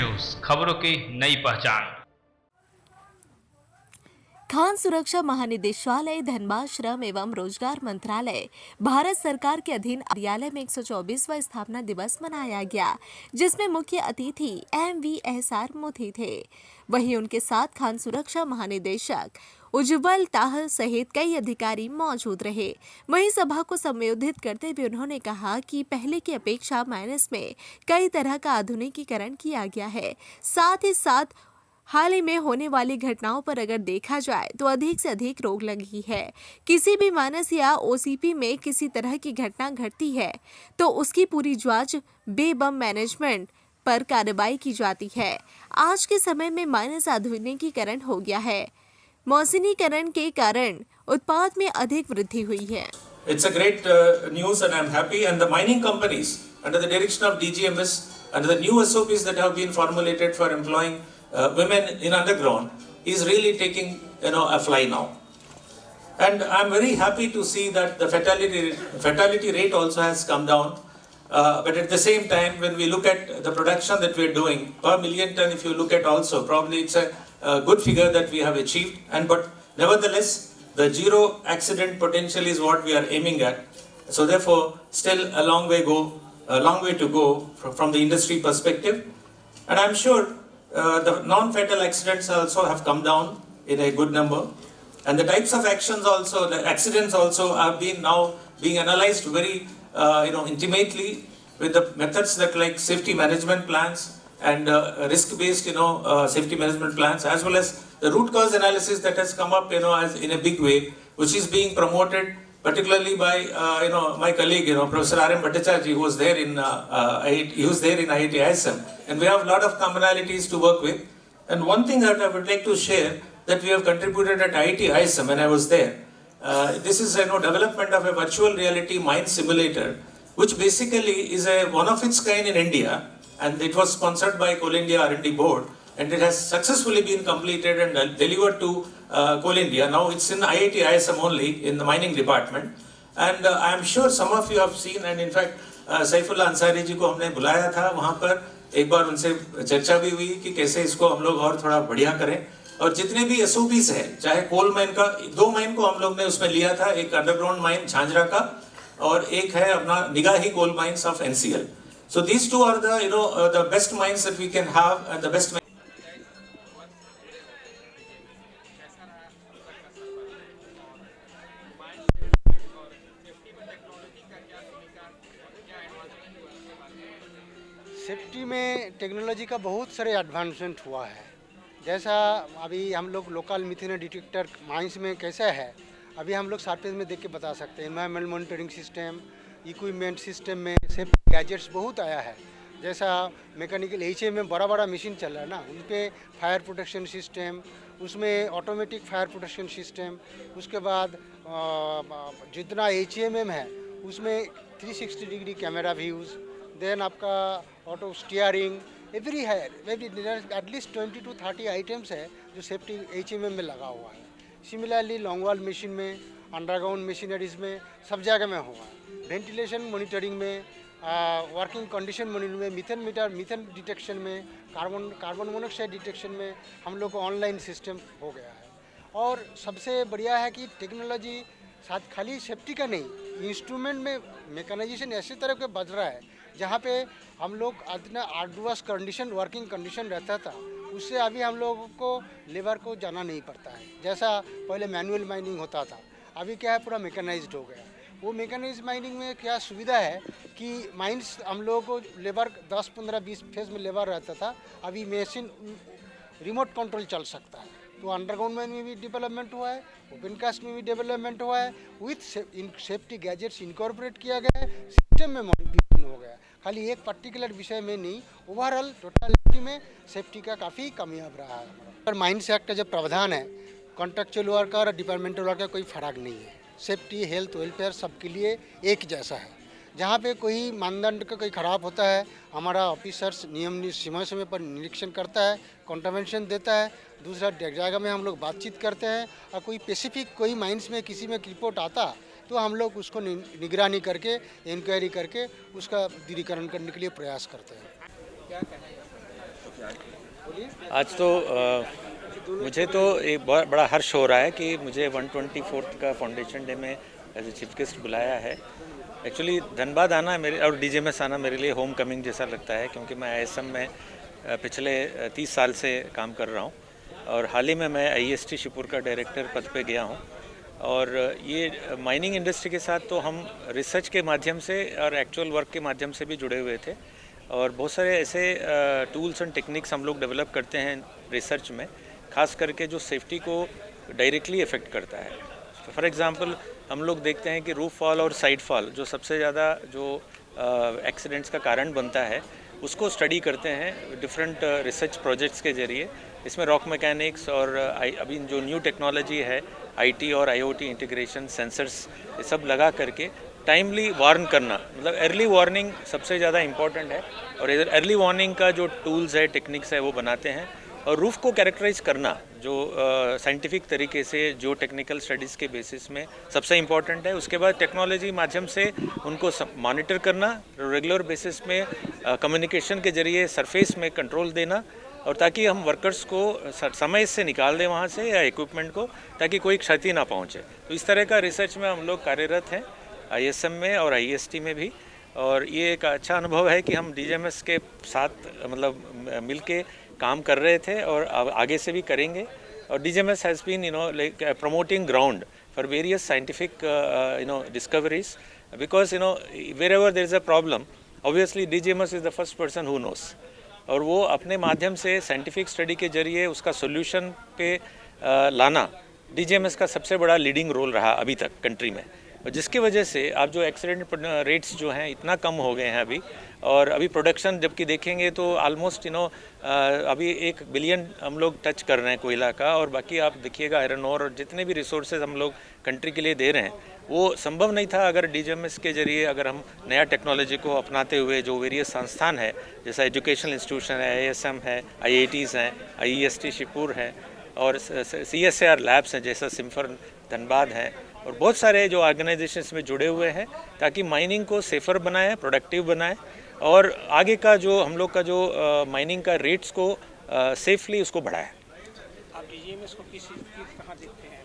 News, खबरों की नई पहचान। खान सुरक्षा महानिदेशालय, धनबाद श्रम एवं रोजगार मंत्रालय, भारत सरकार के अधीन कार्यालय में 124वां स्थापना दिवस मनाया गया, जिसमें मुख्य अतिथि MVSR मोदी थे। वहीं उनके साथ खान सुरक्षा महानिदेशक उज्जवल ताह सहित कई अधिकारी मौजूद रहे। वहीं सभा को संबोधित करते हुए उन्होंने कहा कि पहले की अपेक्षा माइनस में कई तरह का आधुनिकीकरण किया गया है। साथ ही साथ हाल ही में होने वाली घटनाओं पर अगर देखा जाए तो अधिक से अधिक रोक लगी है। किसी भी मानस या OCP में किसी तरह की घटना घटती है तो उसकी पूरी जांच बेबम मैनेजमेंट पर कार्रवाई की जाती है। आज के समय में माइनस आधुनिकीकरण हो गया है। मौसमीकरण के कारण उत्पाद में अधिक वृद्धि हुई है। It's a great news and I'm happy, and the mining companies under the direction of DGMS, under the new SOPs that have been formulated for employing women in underground is really taking a fly now. And I'm very happy to see that the fatality rate also has come down. But at the same time, when we look at the production that we're doing per million ton, if you look at also, probably it's a good figure that we have achieved. But nevertheless, the zero accident potential is what we are aiming at. So therefore, still a long way to go from the industry perspective. And I'm sure the non-fatal accidents also have come down in a good number. And the types of actions also, the accidents also have been now being analyzed very intimately with the methods that like safety management plans and risk-based safety management plans, as well as the root cause analysis that has come up as in a big way, which is being promoted particularly by my colleague Professor R.M. Bhattacharya, who was there in IIT ISM, and we have a lot of commonalities to work with. And one thing that I would like to share that we have contributed at IIT ISM when I was there. This is development of a virtual reality mine simulator, which basically is a one of its kind in India, and it was sponsored by Coal India R&D Board, and it has successfully been completed and delivered to Coal India. Now it's in IIT ISM only in the mining department, and I am sure some of you have seen, and in fact Saifullah Ansari ji को हमने बुलाया था वहाँ पर, एक बार उनसे चर्चा भी हुई कि कैसे इसको हम लोग और थोड़ा बढ़िया करें। और जितने भी SOPs है, चाहे कोल माइन का, 2 माइन को हम लोग ने उसमें लिया था, एक अंडरग्राउंड माइन झांझरा का और एक है अपना Nigahi coal mines of NCL. So these two are the best mines that we can have and the best. Safety में टेक्नोलॉजी का बहुत सारे एडवांसमेंट हुआ है। जैसा अभी हम लोग लोकल मिथेन डिटेक्टर माइंस में कैसा है, अभी हम लोग सरफेस में देख के बता सकते हैं। Environment monitoring system, equipment system में सेफ्टी गैजेट्स बहुत आया है। जैसा मैकेनिकल HA में बड़ा बड़ा मशीन चल रहा है ना, उन पर फायर प्रोटेक्शन सिस्टम, उसमें ऑटोमेटिक फायर प्रोटेक्शन सिस्टम, उसके बाद जितना HMM है उसमें 360 डिग्री कैमरा व्यूज़, देन आपका ऑटो स्टीयरिंग, एवरी है, एटलीस्ट 20 to 30 आइटम्स है जो सेफ्टी HMM में लगा हुआ है। सिमिलरली लॉन्ग वॉल मशीन में, अंडरग्राउंड मशीनरीज में, सब जगह में हुआ है। वेंटिलेशन मॉनिटरिंग में, वर्किंग कंडीशन मॉनिटरिंग में, मीथेन डिटेक्शन में, कार्बन मोनोऑक्साइड डिटेक्शन में हम लोग को ऑनलाइन सिस्टम हो गया है। और सबसे बढ़िया है कि टेक्नोलॉजी साथ खाली सेफ्टी का नहीं, इंस्ट्रूमेंट में मैकेनाइजेशन ऐसे तरह के बढ़ रहा है जहाँ पे हम लोग इतना आर्डुअस कंडीशन, वर्किंग कंडीशन रहता था, उससे अभी हम लोगों को लेबर को जाना नहीं पड़ता है। जैसा पहले मैनुअल माइनिंग होता था, अभी क्या है पूरा मैकेनाइज्ड हो गया। वो मैकेनाइज्ड माइनिंग में क्या सुविधा है कि माइंस हम लोगों को लेबर 10, 15, 20 फेज में लेबर रहता था, अभी मशीन रिमोट कंट्रोल चल सकता है। तो अंडरग्राउंड में भी डेवलपमेंट हुआ है, ओपन कास्ट में भी डेवलपमेंट हुआ है, विथ सेफ्टी गैजेट्स इनकॉर्पोरेट किया गया है, सिस्टम में मॉडिफिकेशन हो गया है। खाली एक पर्टिकुलर विषय में नहीं, ओवरऑल टोटलिटी में सेफ्टी का काफ़ी कामयाब रहा है। पर माइंस एक्ट का जो प्रावधान है, कॉन्ट्रेक्चुअल वर्कर और डिपार्टमेंटल वर्कर कोई फ़र्क नहीं है। सेफ्टी, हेल्थ, वेलफेयर सबके लिए एक जैसा है। जहाँ पे कोई मानदंड का कोई ख़राब होता है, हमारा ऑफिसर्स नियम समय समय पर निरीक्षण करता है, कॉन्ट्रवेंशन देता है। दूसरा जगह में हम लोग बातचीत करते हैं, और कोई स्पेसिफिक कोई माइंस में किसी में रिपोर्ट आता तो हम लोग उसको निगरानी करके, इंक्वायरी करके उसका दूरीकरण करने के लिए प्रयास करते हैं। क्या कहना है? आज तो मुझे तो एक बहुत बड़ा हर्ष हो रहा है कि मुझे 124th का फाउंडेशन डे में एज ए चीफ गेस्ट बुलाया है। एक्चुअली धनबाद आना मेरे और डीजीएमएस आना मेरे लिए होम कमिंग जैसा लगता है, क्योंकि मैं आईएसएम में पिछले 30 साल से काम कर रहा हूँ और हाल ही में मैं आईएसटी शिवपुर का डायरेक्टर पद पे गया हूँ। और ये माइनिंग इंडस्ट्री के साथ तो हम रिसर्च के माध्यम से और एक्चुअल वर्क के माध्यम से भी जुड़े हुए थे और बहुत सारे ऐसे टूल्स एंड टेक्निक्स हम लोग डेवलप करते हैं रिसर्च में, खास करके जो सेफ्टी को डायरेक्टली इफ़ेक्ट करता है। फॉर एग्जांपल हम लोग देखते हैं कि रूफ फॉल और साइड फॉल जो सबसे ज़्यादा जो एक्सीडेंट्स का कारण बनता है उसको स्टडी करते हैं डिफरेंट रिसर्च प्रोजेक्ट्स के ज़रिए। इसमें रॉक मैकेनिक्स और अभी जो न्यू टेक्नोलॉजी है आईटी और आईओटी इंटीग्रेशन सेंसर्स ये सब लगा करके टाइमली वार्न करना, मतलब अर्ली वार्निंग सबसे ज़्यादा इम्पॉर्टेंट है। और इधर अर्ली वार्निंग का जो टूल्स है टेक्निक्स है वो बनाते हैं और रूफ़ को कैरेक्टराइज करना जो साइंटिफिक तरीके से जो टेक्निकल स्टडीज़ के बेसिस में सबसे इम्पॉर्टेंट है। उसके बाद टेक्नोलॉजी माध्यम से उनको मॉनिटर करना, रेगुलर बेसिस में कम्युनिकेशन के जरिए सरफेस में कंट्रोल देना और ताकि हम वर्कर्स को समय से निकाल दें वहाँ से या इक्विपमेंट को, ताकि कोई क्षति ना पहुँचे। तो इस तरह का रिसर्च में हम लोग कार्यरत हैं आईएसएम में और आईएसटी में भी। और ये एक अच्छा अनुभव है कि हम डीजीएमएस के साथ मतलब मिलके काम कर रहे थे और आगे से भी करेंगे। और DGMS has been like promoting ground for various scientific discoveries, because wherever there is a problem obviously DGMS is the first person who knows, और वो अपने माध्यम से साइंटिफिक स्टडी के जरिए उसका सोल्यूशन पे लाना डीजीएमएस का सबसे बड़ा लीडिंग रोल रहा अभी तक कंट्री में। और जिसकी वजह से आप जो एक्सीडेंट रेट्स जो हैं इतना कम हो गए हैं अभी। और अभी प्रोडक्शन जबकि देखेंगे तो ऑलमोस्ट अभी 1 बिलियन हम लोग टच कर रहे हैं कोयला का, और बाकी आप देखिएगा आयरन ओर और जितने भी रिसोर्सेज हम लोग कंट्री के लिए दे रहे हैं वो संभव नहीं था अगर डीजीएमएस के जरिए अगर हम नया टेक्नोलॉजी को अपनाते हुए जो वेरियस संस्थान है जैसा एजुकेशनल इंस्टीट्यूशन है, आईएसएम है, आईआईटीज़ हैं, आईईएसटी शिवपुर है और सीएसआर लैब्स हैं जैसा सिम्फर धनबाद है और बहुत सारे जो ऑर्गेनाइजेशंस में जुड़े हुए हैं, ताकि माइनिंग को सेफ़र बनाएं, प्रोडक्टिव बनाएं और आगे का जो हम लोग का जो माइनिंग का रेट्स को सेफली उसको बढ़ाएं। आप डीजीएमएस को किस कहाँ देखते हैं?